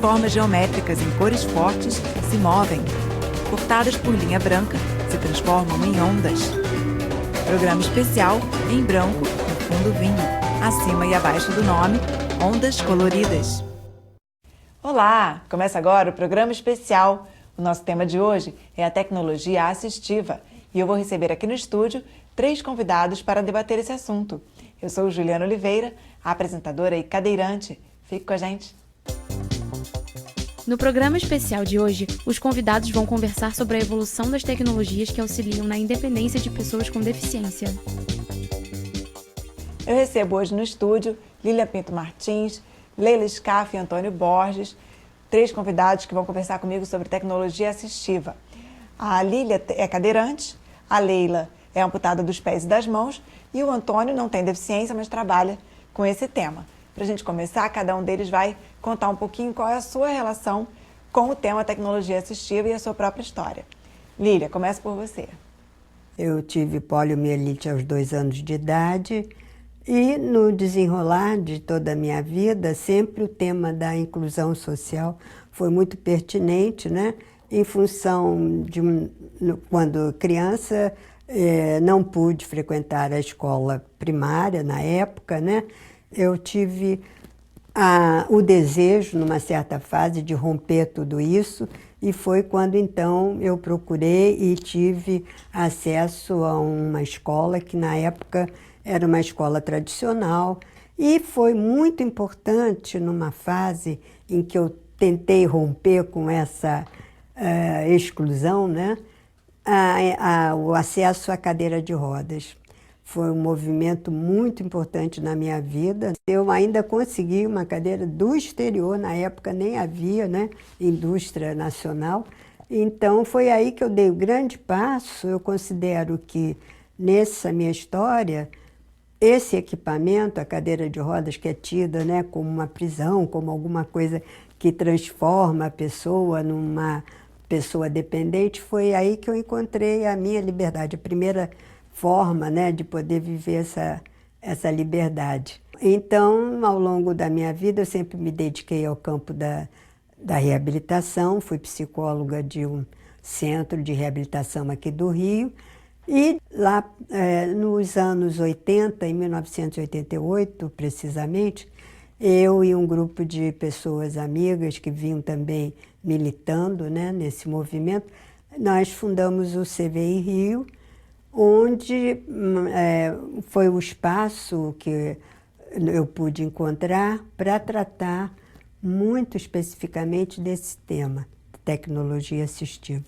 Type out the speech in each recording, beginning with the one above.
formas geométricas em cores fortes se movem. Cortadas por linha branca, se transformam em ondas. Programa especial em branco, no fundo vinho, acima e abaixo do nome, Ondas Coloridas. Olá! Começa agora o programa especial. O nosso tema de hoje é a tecnologia assistiva e eu vou receber aqui no estúdio 3 convidados para debater esse assunto. Eu sou Juliana Oliveira, apresentadora e cadeirante. Fique com a gente. No programa especial de hoje, os convidados vão conversar sobre a evolução das tecnologias que auxiliam na independência de pessoas com deficiência. Eu recebo hoje no estúdio Lília Pinto Martins, Leila Scaff e Antônio Borges, 3 convidados que vão conversar comigo sobre tecnologia assistiva. A Lília é cadeirante, a Leila é amputada dos pés e das mãos e o Antônio não tem deficiência, mas trabalha com esse tema. Para a gente começar, cada um deles vai contar um pouquinho qual é a sua relação com o tema tecnologia assistiva e a sua própria história. Lília, começa por você. Eu tive poliomielite aos 2 anos de idade e no desenrolar de toda a minha vida, sempre o tema da inclusão social foi muito pertinente, né? Em função de quando criança não pude frequentar a escola primária na época, né? Eu tive o desejo, numa certa fase, de romper tudo isso e foi quando, então, eu procurei e tive acesso a uma escola que, na época, era uma escola tradicional e foi muito importante numa fase em que eu tentei romper com essa exclusão, né? O acesso à cadeira de rodas. Foi um movimento muito importante na minha vida. Eu ainda consegui uma cadeira do exterior, na época nem havia, né, indústria nacional. Então foi aí que eu dei o grande passo. Eu considero que nessa minha história, esse equipamento, a cadeira de rodas que é tida, né, como uma prisão, como alguma coisa que transforma a pessoa numa pessoa dependente, foi aí que eu encontrei a minha liberdade, a primeira forma, né, de poder viver essa liberdade. Então, ao longo da minha vida, eu sempre me dediquei ao campo da reabilitação, fui psicóloga de um centro de reabilitação aqui do Rio, e lá nos anos 80, em 1988 precisamente, eu e um grupo de pessoas amigas que vinham também militando, né, nesse movimento, nós fundamos o CVI Rio, onde foi o espaço que eu pude encontrar para tratar muito especificamente desse tema, tecnologia assistiva.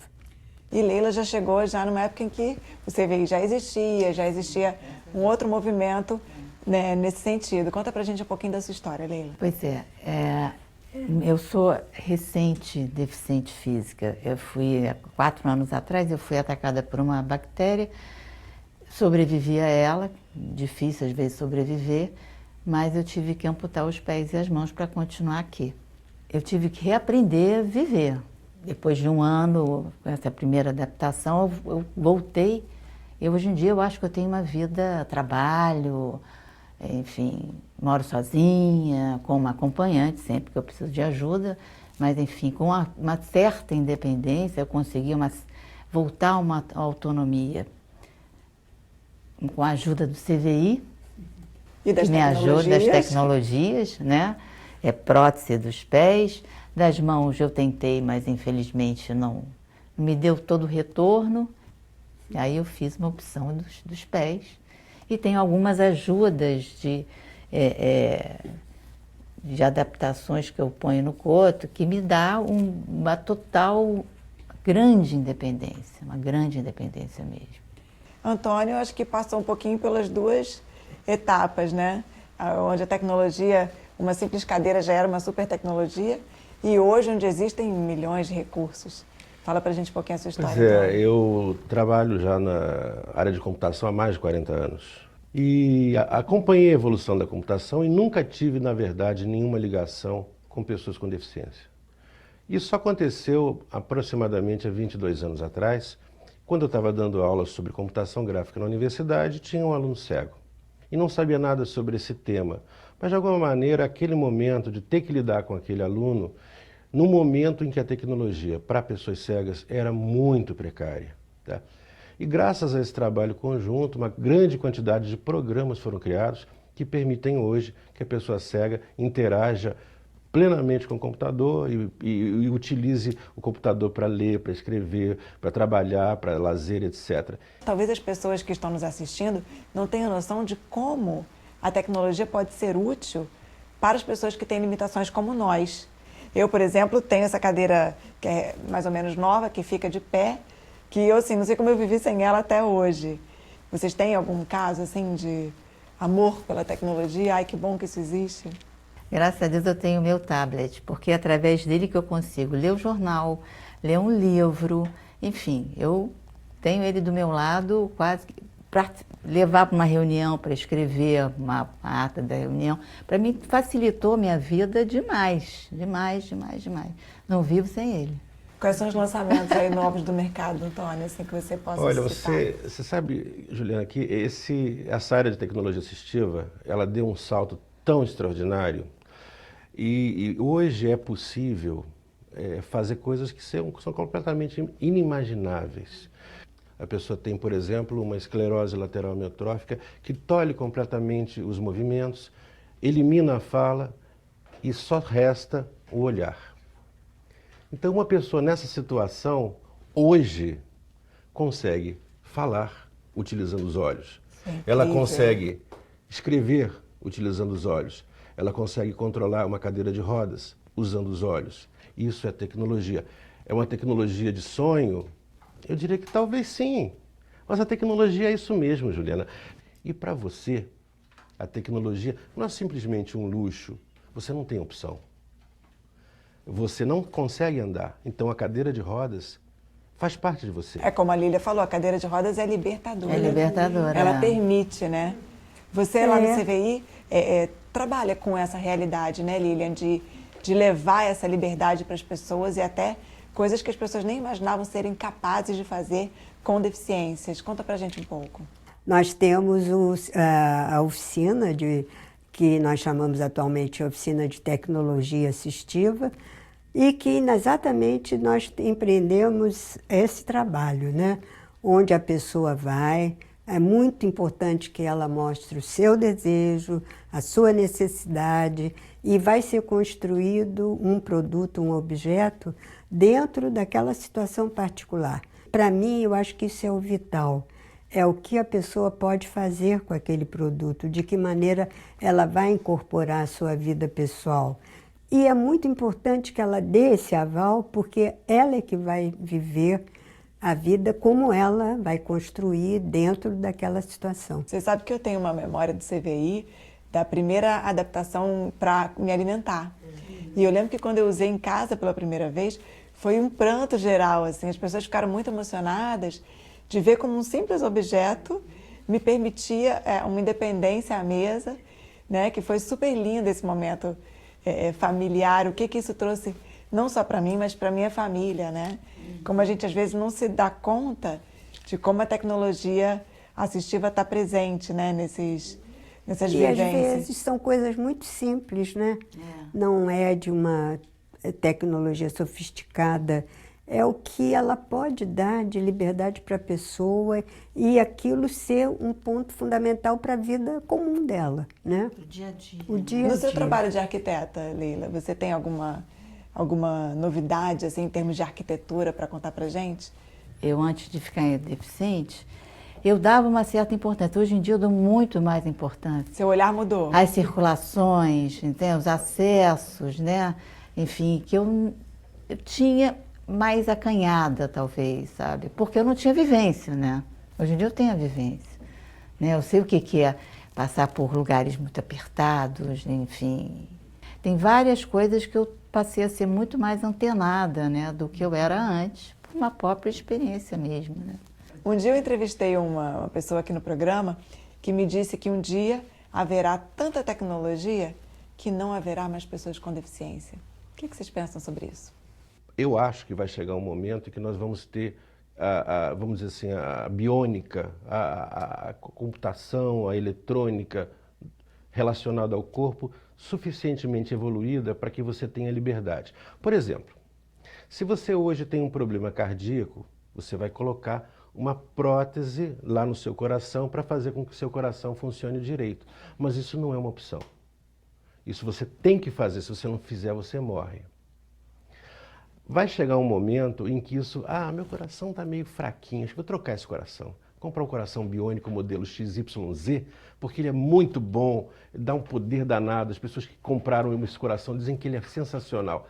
E Leila já chegou numa época em que o CVI já existia um outro movimento, né, nesse sentido. Conta pra gente um pouquinho da sua história, Leila. Pois eu sou recente deficiente física. Há 4 anos atrás, eu fui atacada por uma bactéria, sobrevivi a ela, difícil às vezes sobreviver, mas eu tive que amputar os pés e as mãos para continuar aqui. Eu tive que reaprender a viver. Depois de um ano, com essa primeira adaptação, eu voltei. E hoje em dia eu acho que eu tenho uma vida, trabalho, enfim, moro sozinha, com uma acompanhante sempre que eu preciso de ajuda, mas enfim, com uma certa independência, eu consegui voltar a uma autonomia. Com a ajuda do CVI, e das que me ajuda, das tecnologias, né? Prótese dos pés, das mãos eu tentei, mas infelizmente não me deu todo o retorno. Aí eu fiz uma opção dos pés. E tenho algumas ajudas de adaptações que eu ponho no coto, que me dá uma total grande independência, uma grande independência mesmo. Antônio, acho que passou um pouquinho pelas 2 etapas, né? Onde a tecnologia, uma simples cadeira já era uma super tecnologia, e hoje onde existem milhões de recursos. Fala pra gente um pouquinho a sua história. Pois eu trabalho já na área de computação há mais de 40 anos. E acompanhei a evolução da computação e nunca tive, na verdade, nenhuma ligação com pessoas com deficiência. Isso aconteceu aproximadamente há 22 anos atrás, quando eu estava dando aulas sobre computação gráfica na universidade, tinha um aluno cego e não sabia nada sobre esse tema. Mas, de alguma maneira, aquele momento de ter que lidar com aquele aluno no momento em que a tecnologia para pessoas cegas era muito precária. Tá? E graças a esse trabalho conjunto, uma grande quantidade de programas foram criados que permitem hoje que a pessoa cega interaja plenamente com o computador e utilize o computador para ler, para escrever, para trabalhar, para lazer, etc. Talvez as pessoas que estão nos assistindo não tenham noção de como a tecnologia pode ser útil para as pessoas que têm limitações como nós. Eu, por exemplo, tenho essa cadeira que é mais ou menos nova, que fica de pé, que eu, assim, não sei como eu vivi sem ela até hoje. Vocês têm algum caso, assim, de amor pela tecnologia? Ai, que bom que isso existe. Graças a Deus eu tenho o meu tablet, porque é através dele que eu consigo ler o jornal, ler um livro, enfim, eu tenho ele do meu lado quase para levar para uma reunião, para escrever uma ata da reunião. Para mim facilitou a minha vida demais, demais, demais, demais. Não vivo sem ele. Quais são os lançamentos aí novos do mercado, Antônio, assim, que você possa Olha, citar? você sabe, Juliana, que essa área de tecnologia assistiva, ela deu um salto tão extraordinário e hoje é possível fazer coisas que são completamente inimagináveis. A pessoa tem, por exemplo, uma esclerose lateral amiotrófica que tolhe completamente os movimentos, elimina a fala e só resta o olhar. Então, uma pessoa nessa situação, hoje, consegue falar utilizando os olhos. Ela consegue escrever utilizando os olhos. Ela consegue controlar uma cadeira de rodas usando os olhos. Isso é tecnologia. É uma tecnologia de sonho? Eu diria que talvez sim. Mas a tecnologia é isso mesmo, Juliana. E para você, a tecnologia não é simplesmente um luxo. Você não tem opção. Você não consegue andar. Então a cadeira de rodas faz parte de você. É como a Lília falou, a cadeira de rodas é libertadora. É libertadora. Ela permite, né? Você lá no CVI trabalha com essa realidade, né, Lilian, de levar essa liberdade para as pessoas e até coisas que as pessoas nem imaginavam serem capazes de fazer com deficiências. Conta pra gente um pouco. Nós temos a oficina que nós chamamos atualmente de Oficina de Tecnologia Assistiva, e que exatamente nós empreendemos esse trabalho, né? Onde a pessoa vai, é muito importante que ela mostre o seu desejo, a sua necessidade, e vai ser construído um produto, um objeto, dentro daquela situação particular. Para mim, eu acho que isso é o vital. É o que a pessoa pode fazer com aquele produto, de que maneira ela vai incorporar a sua vida pessoal. E é muito importante que ela dê esse aval, porque ela é que vai viver a vida como ela vai construir dentro daquela situação. Você sabe que eu tenho uma memória do CVI da primeira adaptação para me alimentar. E eu lembro que quando eu usei em casa pela primeira vez, foi um pranto geral, assim, as pessoas ficaram muito emocionadas de ver como um simples objeto me permitia uma independência à mesa, né, que foi super lindo esse momento familiar, o que isso trouxe não só para mim, mas para minha família, né? Como a gente às vezes não se dá conta de como a tecnologia assistiva está presente, né, nessas vivências. Às vezes são coisas muito simples, né? Não é de uma tecnologia sofisticada, é o que ela pode dar de liberdade para a pessoa e aquilo ser um ponto fundamental para a vida comum dela, né? O dia a dia. O dia a No seu dia. trabalho de arquiteta, Leila, você tem alguma novidade assim, em termos de arquitetura para contar para gente? Eu, antes de ficar deficiente, eu dava uma certa importância. Hoje em dia eu dou muito mais importância. Seu olhar mudou? As circulações, entende? Os acessos, né? Enfim, que eu tinha mais acanhada, talvez, sabe? Porque eu não tinha vivência, né? Hoje em dia eu tenho a vivência, né? Eu sei o que é passar por lugares muito apertados, enfim. Tem várias coisas que eu passei a ser muito mais antenada, né? Do que eu era antes, por uma própria experiência mesmo, né? Um dia eu entrevistei uma pessoa aqui no programa que me disse que um dia haverá tanta tecnologia que não haverá mais pessoas com deficiência. O que vocês pensam sobre isso? Eu acho que vai chegar um momento em que nós vamos ter, vamos dizer assim, a biônica, a computação, a eletrônica relacionada ao corpo suficientemente evoluída para que você tenha liberdade. Por exemplo, se você hoje tem um problema cardíaco, você vai colocar uma prótese lá no seu coração para fazer com que o seu coração funcione direito. Mas isso não é uma opção. Isso você tem que fazer, se você não fizer, você morre. Vai chegar um momento em que isso, meu coração está meio fraquinho, acho que vou trocar esse coração. Comprar um coração biônico modelo XYZ, porque ele é muito bom, dá um poder danado. As pessoas que compraram esse coração dizem que ele é sensacional.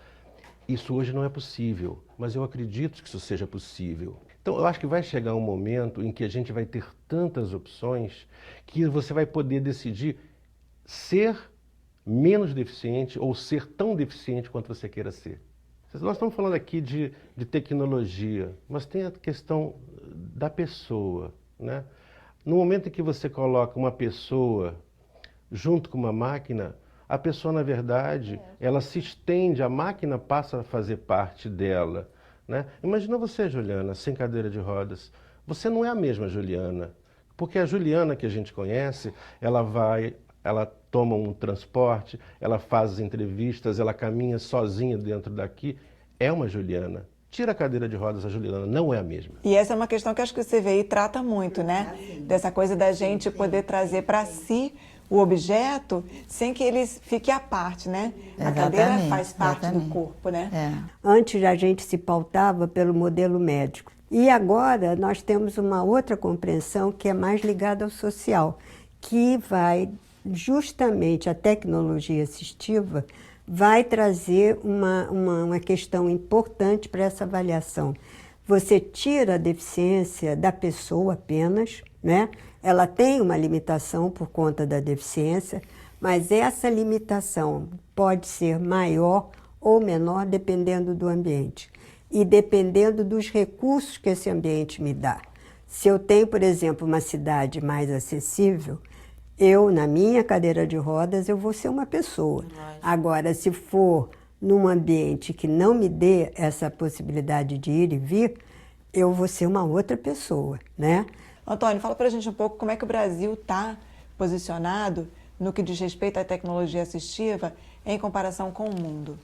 Isso hoje não é possível, mas eu acredito que isso seja possível. Então, eu acho que vai chegar um momento em que a gente vai ter tantas opções que você vai poder decidir ser menos deficiente ou ser tão deficiente quanto você queira ser. Nós estamos falando aqui de tecnologia, mas tem a questão da pessoa, né? No momento em que você coloca uma pessoa junto com uma máquina, a pessoa, na verdade, ela se estende, a máquina passa a fazer parte dela, né? Imagina você, Juliana, sem cadeira de rodas. Você não é a mesma Juliana, porque a Juliana que a gente conhece, ela toma um transporte, ela faz as entrevistas, ela caminha sozinha dentro daqui. É uma Juliana. Tira a cadeira de rodas, a Juliana não é a mesma. E essa é uma questão que acho que o CVI trata muito, né? Dessa coisa da gente poder trazer para si o objeto sem que ele fique à parte, né? A cadeira faz parte do corpo, né? Antes a gente se pautava pelo modelo médico. E agora nós temos uma outra compreensão que é mais ligada ao social, que vai justamente a tecnologia assistiva vai trazer uma questão importante para essa avaliação. Você tira a deficiência da pessoa apenas, né? Ela tem uma limitação por conta da deficiência, mas essa limitação pode ser maior ou menor dependendo do ambiente e dependendo dos recursos que esse ambiente me dá. Se eu tenho, por exemplo, uma cidade mais acessível, eu, na minha cadeira de rodas, eu vou ser uma pessoa. Agora, se for num ambiente que não me dê essa possibilidade de ir e vir, eu vou ser uma outra pessoa, né? Antônio, fala pra gente um pouco como é que o Brasil está posicionado no que diz respeito à tecnologia assistiva em comparação com o mundo.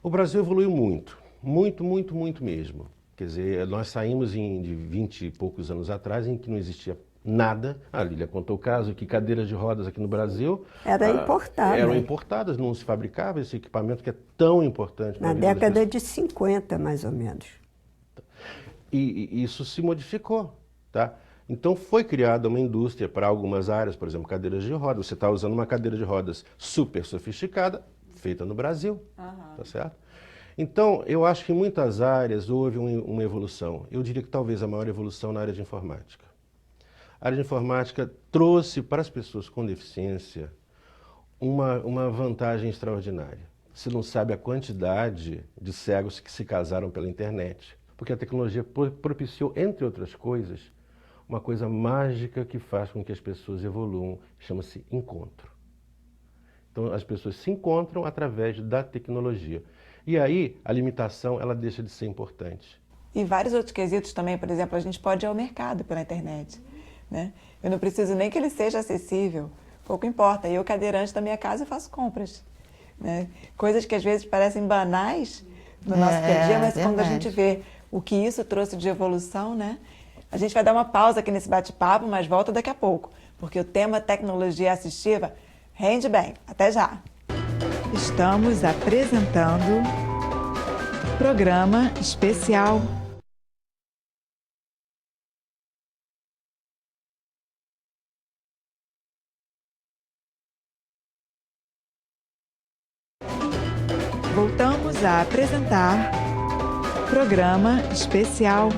O Brasil evoluiu muito, muito mesmo. Quer dizer, nós saímos de 20 e poucos anos atrás em que não existia nada. A Lília contou o caso que cadeiras de rodas aqui no Brasil eram importadas, não se fabricava esse equipamento que é tão importante. Na década de 50, mais ou menos. E isso se modificou, tá? Então foi criada uma indústria para algumas áreas, por exemplo, cadeiras de rodas. Você está usando uma cadeira de rodas super sofisticada, feita no Brasil, tá certo? Então, eu acho que em muitas áreas houve uma evolução. Eu diria que talvez a maior evolução na área de informática. A área de informática trouxe para as pessoas com deficiência uma vantagem extraordinária. Você não sabe a quantidade de cegos que se casaram pela internet, porque a tecnologia propiciou, entre outras coisas, uma coisa mágica que faz com que as pessoas evoluam, chama-se encontro. Então, as pessoas se encontram através da tecnologia. E aí, a limitação, ela deixa de ser importante. E vários outros quesitos também, por exemplo, a gente pode ir ao mercado pela internet, né? Eu não preciso nem que ele seja acessível, pouco importa. Eu, cadeirante da minha casa, faço compras, né? Coisas que às vezes parecem banais no nosso dia a dia, mas quando a gente vê o que isso trouxe de evolução, né? A gente vai dar uma pausa aqui nesse bate-papo, mas volta daqui a pouco, porque o tema tecnologia assistiva rende bem. Até já! Estamos apresentando programa especial. Voltamos a apresentar programa especial.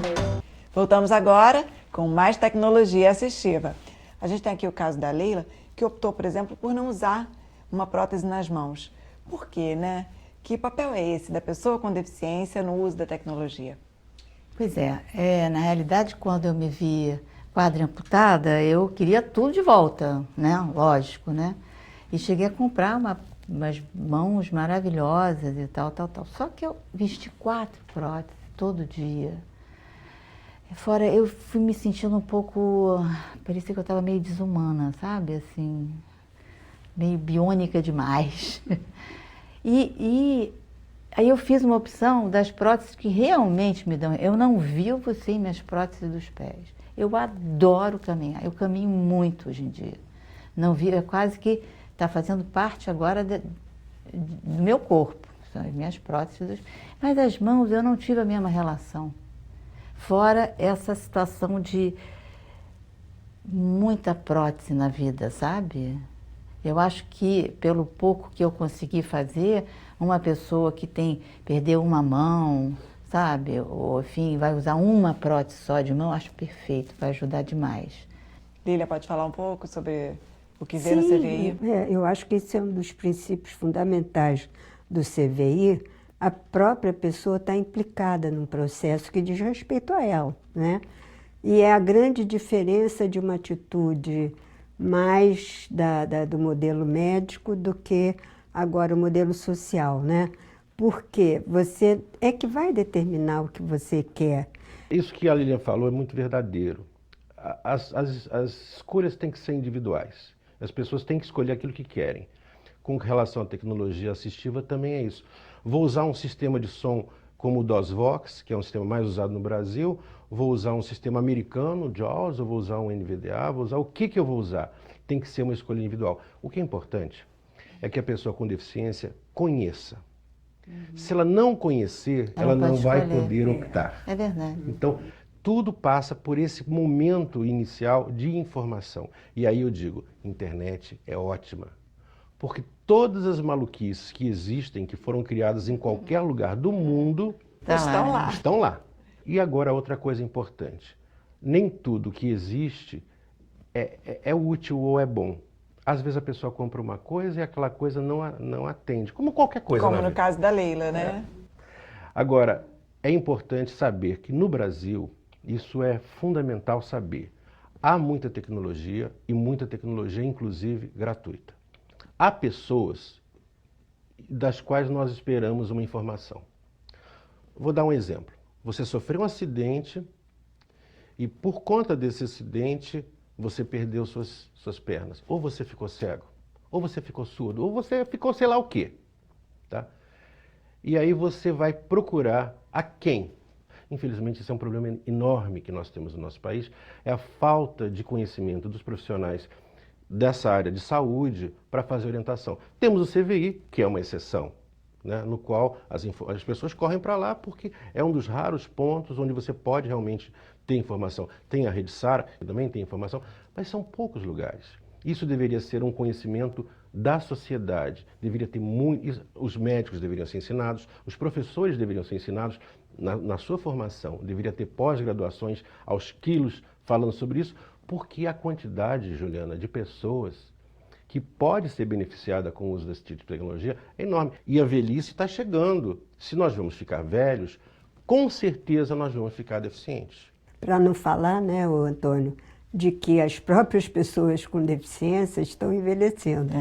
Voltamos agora com mais tecnologia assistiva. A gente tem aqui o caso da Leila, que optou, por exemplo, por não usar uma prótese nas mãos. Por quê, né? Que papel é esse da pessoa com deficiência no uso da tecnologia? Pois na realidade, quando eu me vi quadriamputada, eu queria tudo de volta, né? Lógico, né? E cheguei a comprar umas mãos maravilhosas e tal. Só que eu vesti 4 próteses todo dia. Fora, eu fui me sentindo um pouco, parecia que eu estava meio desumana, sabe? Assim, meio biônica demais. E aí eu fiz uma opção das próteses que realmente me dão. Eu não vivo sem minhas próteses dos pés. Eu adoro caminhar, eu caminho muito hoje em dia. Não vi, é quase que está fazendo parte agora do meu corpo, são as minhas próteses. Mas as mãos eu não tive a mesma relação. Fora essa situação de muita prótese na vida, sabe? Eu acho que pelo pouco que eu consegui fazer, uma pessoa que perdeu uma mão, sabe? Ou enfim, vai usar uma prótese só de mão, acho perfeito, vai ajudar demais. Lília, pode falar um pouco sobre o que vê no CVI? Eu acho que esse é um dos princípios fundamentais do CVI. A própria pessoa está implicada num processo que diz respeito a ela, né? E é a grande diferença de uma atitude mais do modelo médico do que agora o modelo social, né? Porque você é que vai determinar o que você quer. Isso que a Lilian falou é muito verdadeiro. As escolhas têm que ser individuais. As pessoas têm que escolher aquilo que querem. Com relação à tecnologia assistiva também é isso. Vou usar um sistema de som como o DOSVox, que é um sistema mais usado no Brasil, vou usar um sistema americano, JAWS, ou vou usar um NVDA, vou usar o que eu vou usar? Tem que ser uma escolha individual. O que é importante é que a pessoa com deficiência conheça. Se ela não conhecer, ela não vai poder optar. É verdade. Então, tudo passa por esse momento inicial de informação. E aí eu digo, internet é ótima. Porque todas as maluquices que existem, que foram criadas em qualquer lugar do mundo, estão lá. E agora outra coisa importante. Nem tudo que existe é útil ou é bom. Às vezes a pessoa compra uma coisa e aquela coisa não atende, como qualquer coisa. Como no caso da Leila, né? Agora, é importante saber que no Brasil, isso é fundamental saber, há muita tecnologia e muita tecnologia, inclusive, gratuita. Há pessoas das quais nós esperamos uma informação. Vou dar um exemplo. Você sofreu um acidente e por conta desse acidente você perdeu suas pernas. Ou você ficou cego, ou você ficou surdo, ou você ficou sei lá o quê. Tá? E aí você vai procurar a quem? Infelizmente, esse é um problema enorme que nós temos no nosso país, é a falta de conhecimento dos profissionais dessa área de saúde para fazer orientação. Temos o CVI, que é uma exceção, né, no qual as pessoas correm para lá porque é um dos raros pontos onde você pode realmente ter informação. Tem a Rede Sara, que também tem informação, mas são poucos lugares. Isso deveria ser um conhecimento da sociedade, deveria ter os médicos deveriam ser ensinados, os professores deveriam ser ensinados na sua formação, deveria ter pós-graduações aos quilos falando sobre isso, porque a quantidade, Juliana, de pessoas que pode ser beneficiada com o uso desse tipo de tecnologia é enorme. E a velhice está chegando. Se nós vamos ficar velhos, com certeza nós vamos ficar deficientes. Para não falar, né, Antônio, de que as próprias pessoas com deficiência estão envelhecendo.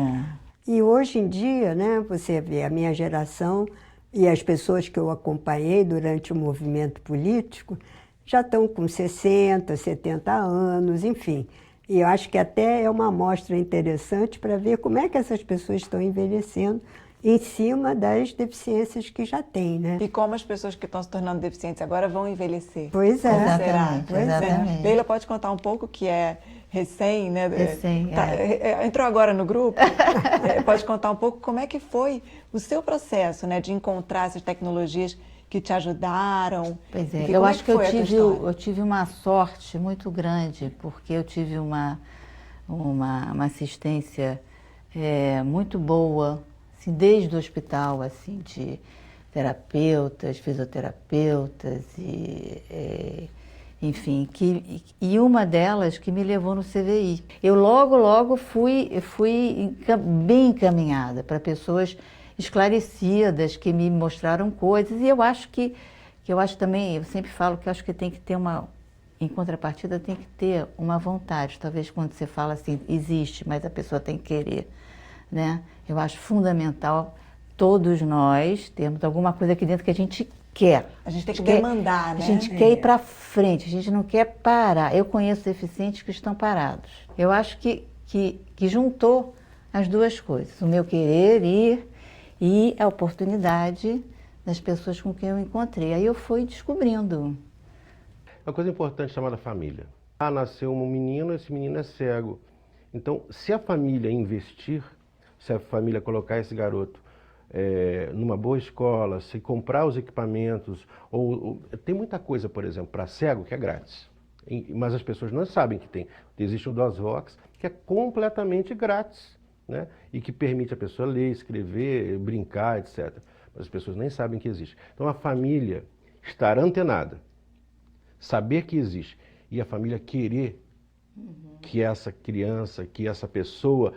E hoje em dia, né, você vê a minha geração e as pessoas que eu acompanhei durante o movimento político já estão com 60, 70 anos, enfim. E eu acho que até é uma amostra interessante para ver como é que essas pessoas estão envelhecendo em cima das deficiências que já têm, né? E como as pessoas que estão se tornando deficientes agora vão envelhecer. Pois é. Exatamente, exatamente. Leila, pode contar um pouco que é recém, né? Recém, entrou agora no grupo. Pode contar um pouco como é que foi o seu processo, né, de encontrar essas tecnologias que te ajudaram? Pois é, eu acho que eu tive uma sorte muito grande, porque eu tive uma assistência muito boa, assim, desde o hospital, assim, de terapeutas, fisioterapeutas, enfim, e uma delas que me levou no CVI. Eu logo fui bem encaminhada para pessoas esclarecidas, que me mostraram coisas, e eu acho também, eu sempre falo que eu acho que tem que ter em contrapartida, tem que ter uma vontade. Talvez quando você fala assim, existe, mas a pessoa tem que querer, né? Eu acho fundamental todos nós termos alguma coisa aqui dentro que a gente quer. A gente tem que demandar, né? A gente quer ir para frente, a gente não quer parar. Eu conheço deficientes que estão parados. Eu acho que juntou as duas coisas, o meu querer ir e a oportunidade das pessoas com quem eu encontrei. Aí eu fui descobrindo. Uma coisa importante chamada família. Nasceu um menino, esse menino é cego. Então, se a família investir, se a família colocar esse garoto numa boa escola, se comprar os equipamentos, tem muita coisa, por exemplo, para cego que é grátis. Mas as pessoas não sabem que tem. Existe o DOSVox, que é completamente grátis, né? E que permite a pessoa ler, escrever, brincar, etc. Mas as pessoas nem sabem que existe. Então a família estar antenada, saber que existe, e a família querer que essa criança, que essa pessoa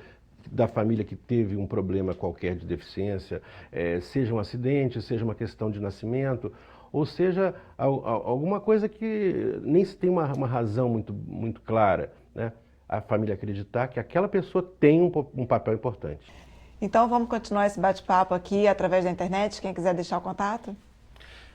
da família que teve um problema qualquer de deficiência, seja um acidente, seja uma questão de nascimento, ou seja, alguma coisa que nem se tem uma razão muito clara, né? A família acreditar que aquela pessoa tem um papel importante. Então vamos continuar esse bate-papo aqui através da internet, quem quiser deixar o contato?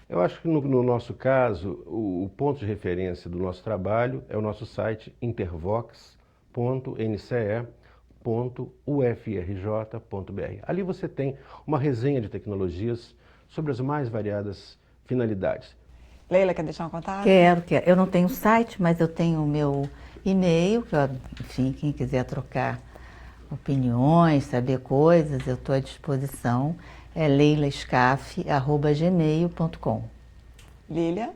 Eu acho que no nosso caso, o ponto de referência do nosso trabalho é o nosso site intervox.nce.ufrj.br. Ali você tem uma resenha de tecnologias sobre as mais variadas finalidades. Leila, quer deixar um contato? Quero. Eu não tenho site, mas eu tenho o meu e-mail, que enfim, quem quiser trocar opiniões, saber coisas, eu estou à disposição. É leilascaf@gmail.com. Lília?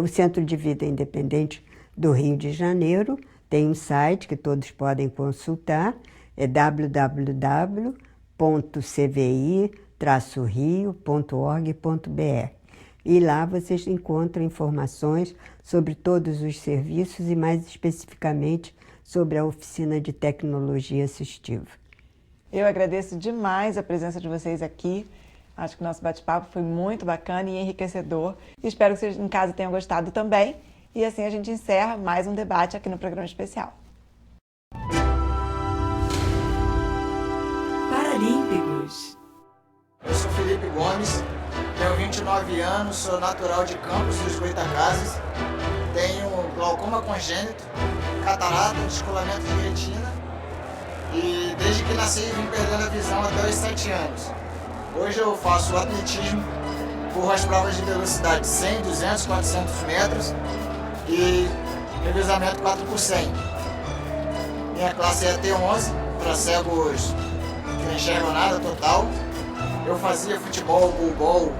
O Centro de Vida Independente do Rio de Janeiro tem um site que todos podem consultar, é www.cvi-rio.org.br. E lá vocês encontram informações sobre todos os serviços e mais especificamente sobre a oficina de tecnologia assistiva. Eu agradeço demais a presença de vocês aqui. Acho que o nosso bate-papo foi muito bacana e enriquecedor. Espero que vocês em casa tenham gostado também. E assim a gente encerra mais um debate aqui no programa especial. Paralímpicos. Eu sou Felipe Gomes, tenho 29 anos, sou natural de Campos dos Goytacazes, tenho glaucoma congênito, catarata, descolamento de retina e desde que nasci vim perdendo a visão até os 7 anos. Hoje eu faço atletismo, corro as provas de velocidade 100, 200, 400 metros e revezamento 4x100. Minha classe é T11, para cegos que não enxergam nada, total. Eu fazia futebol, goalball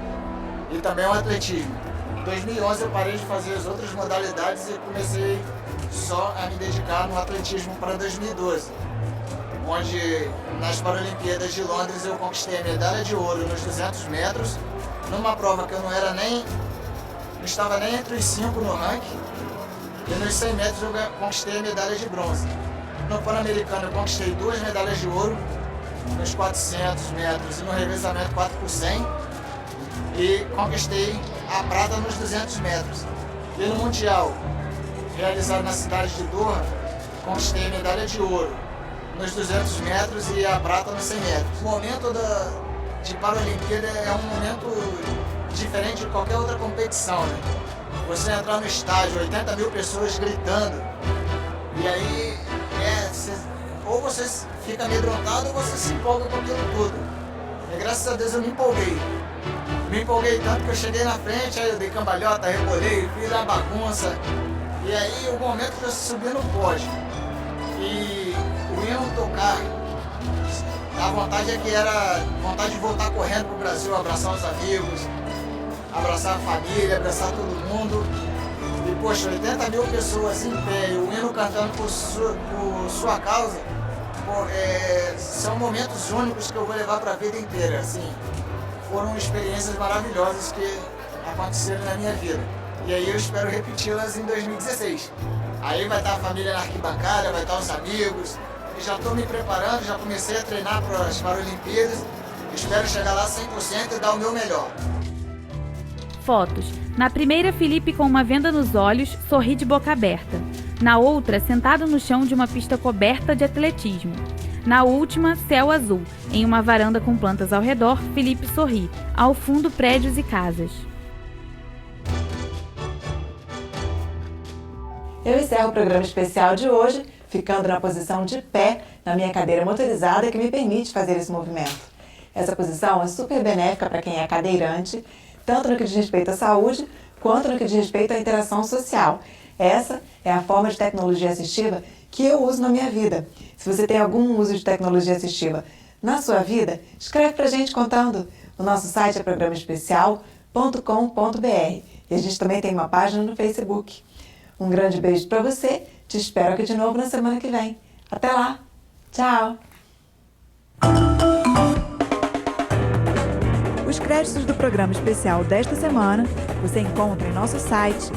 e também o atletismo. Em 2011 eu parei de fazer as outras modalidades e comecei só a me dedicar no atletismo para 2012, onde nas Paralimpíadas de Londres eu conquistei a medalha de ouro nos 200 metros, numa prova que eu não estava nem entre os 5 no ranking, e nos 100 metros eu conquistei a medalha de bronze. No Pan-Americano eu conquistei 2 medalhas de ouro, nos 400 metros e no revezamento 4x100 e conquistei a prata nos 200 metros. E no Mundial, realizado na cidade de Doha, conquistei a medalha de ouro nos 200 metros e a prata nos 100 metros. O momento de Paralimpíada é um momento diferente de qualquer outra competição, né? Você entrar no estádio, 80 mil pessoas gritando, e aí ou você fica amedrontado ou você se empolga com aquilo tudo. E graças a Deus eu me empolguei. Me empolguei tanto que eu cheguei na frente, aí eu dei cambalhota, rebolei, fiz a bagunça. E aí o momento que eu subi no pódio e o hino tocar, a vontade era vontade de voltar correndo pro Brasil, abraçar os amigos, abraçar a família, abraçar todo mundo. E poxa, 80 mil pessoas em pé, o hino cantando por sua causa, são momentos únicos que eu vou levar para a vida inteira. Assim, foram experiências maravilhosas que aconteceram na minha vida. E aí eu espero repeti-las em 2016. Aí vai estar a família na arquibancada, vai estar os amigos. E já estou me preparando, já comecei a treinar para as Paralimpíadas. Espero chegar lá 100% e dar o meu melhor. Fotos. Na primeira, Felipe com uma venda nos olhos, sorri de boca aberta. Na outra, sentado no chão de uma pista coberta de atletismo. Na última, céu azul. Em uma varanda com plantas ao redor, Felipe sorri. Ao fundo, prédios e casas. Eu encerro o programa especial de hoje ficando na posição de pé na minha cadeira motorizada que me permite fazer esse movimento. Essa posição é super benéfica para quem é cadeirante, tanto no que diz respeito à saúde, quanto no que diz respeito à interação social. Essa é a forma de tecnologia assistiva que eu uso na minha vida. Se você tem algum uso de tecnologia assistiva na sua vida, escreve pra gente contando. O nosso site é programaespecial.com.br e a gente também tem uma página no Facebook. Um grande beijo para você, te espero aqui de novo na semana que vem. Até lá, tchau! Os créditos do programa especial desta semana você encontra em nosso site